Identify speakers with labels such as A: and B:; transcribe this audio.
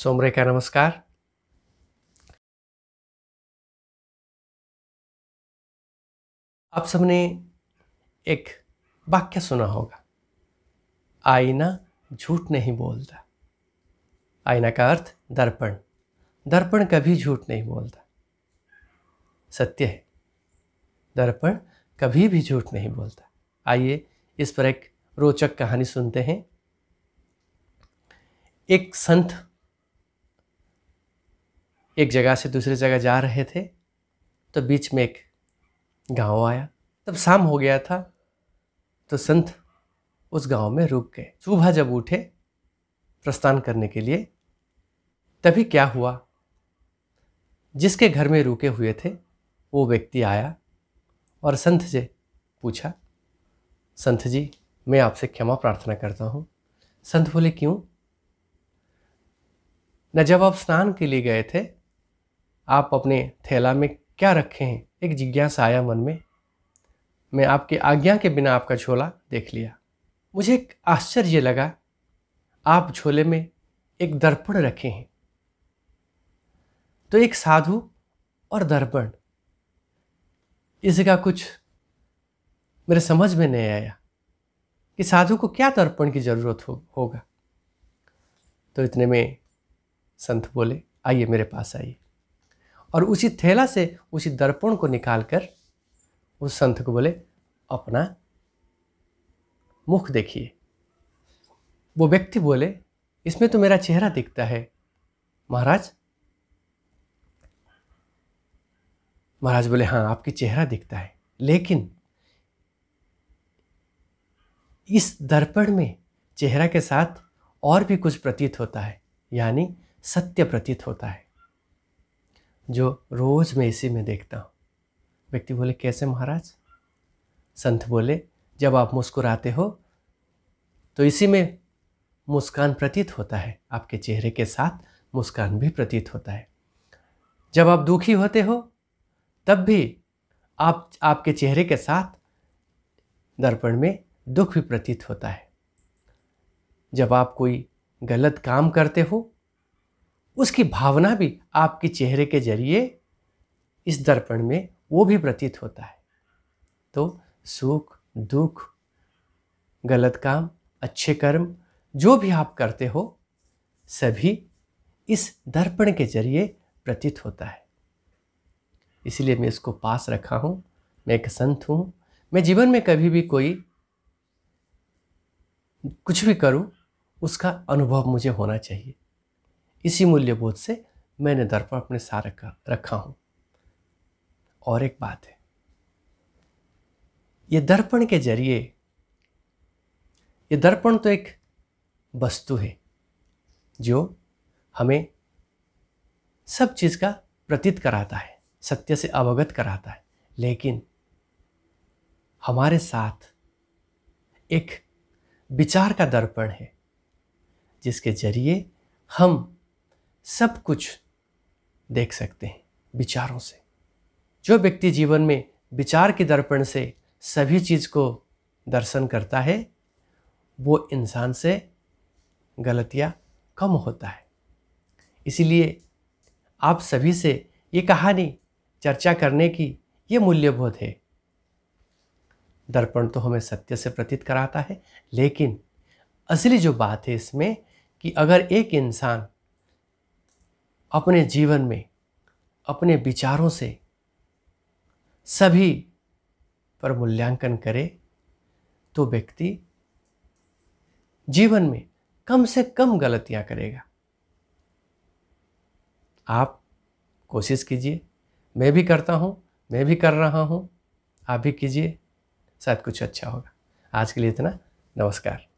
A: सोमरेखा नमस्कार। आप सबने एक वाक्य सुना होगा, आईना झूठ नहीं बोलता। आईना का अर्थ दर्पण। दर्पण कभी झूठ नहीं बोलता, सत्य है। दर्पण कभी भी झूठ नहीं बोलता। आइए इस पर एक रोचक कहानी सुनते हैं। एक संत एक जगह से दूसरी जगह जा रहे थे, तो बीच में एक गांव आया। तब शाम हो गया था, तो संत उस गांव में रुक गए। सुबह जब उठे प्रस्थान करने के लिए, तभी क्या हुआ, जिसके घर में रुके हुए थे वो व्यक्ति आया और संत से पूछा, संत जी मैं आपसे क्षमा प्रार्थना करता हूँ। संत बोले, क्यों? न जब आप स्नान के लिए गए थे, आप अपने थैला में क्या रखे हैं? एक जिज्ञासा आया मन में। मैं आपके आज्ञा के बिना आपका झोला देख लिया। मुझे एक आश्चर्य लगा, आप झोले में एक दर्पण रखे हैं। तो एक साधु और दर्पण, इसका कुछ मेरे समझ में नहीं आया कि साधु को क्या दर्पण की जरूरत होगा। तो इतने में संत बोले, आइए मेरे पास आइए। और उसी थैला से उसी दर्पण को निकालकर उस संत को बोले, अपना मुख देखिए। वो व्यक्ति बोले, इसमें तो मेरा चेहरा दिखता है महाराज। महाराज बोले, हाँ आपकी चेहरा दिखता है, लेकिन इस दर्पण में चेहरा के साथ और भी कुछ प्रतीत होता है, यानी सत्य प्रतीत होता है, जो रोज मैं इसी में देखता हूँ। व्यक्ति बोले, कैसे महाराज? संत बोले, जब आप मुस्कुराते हो तो इसी में मुस्कान प्रतीत होता है, आपके चेहरे के साथ मुस्कान भी प्रतीत होता है। जब आप दुखी होते हो तब भी आपके चेहरे के साथ दर्पण में दुख भी प्रतीत होता है। जब आप कोई गलत काम करते हो, उसकी भावना भी आपके चेहरे के जरिए इस दर्पण में वो भी प्रतीत होता है। तो सुख दुख, गलत काम, अच्छे कर्म, जो भी आप करते हो, सभी इस दर्पण के जरिए प्रतीत होता है। इसलिए मैं इसको पास रखा हूँ। मैं एक संत हूँ। मैं जीवन में कभी भी कुछ भी करूँ, उसका अनुभव मुझे होना चाहिए। इसी मूल्यबोध से मैंने दर्पण अपने साथ रखा हूँ। और एक बात है, ये दर्पण के जरिए, ये दर्पण तो एक वस्तु है जो हमें सब चीज़ का प्रतीत कराता है, सत्य से अवगत कराता है, लेकिन हमारे साथ एक विचार का दर्पण है, जिसके जरिए हम सब कुछ देख सकते हैं विचारों से। जो व्यक्ति जीवन में विचार के दर्पण से सभी चीज़ को दर्शन करता है, वो इंसान से गलतियाँ कम होता है। इसीलिए आप सभी से ये कहानी चर्चा करने की ये मूल्यबोध है। दर्पण तो हमें सत्य से प्रतीत कराता है, लेकिन असली जो बात है इसमें कि अगर एक इंसान अपने जीवन में अपने विचारों से सभी पर मूल्यांकन करे, तो व्यक्ति जीवन में कम से कम गलतियां करेगा। आप कोशिश कीजिए, मैं भी करता हूं, मैं भी कर रहा हूं, आप भी कीजिए, शायद कुछ अच्छा होगा। आज के लिए इतना। नमस्कार।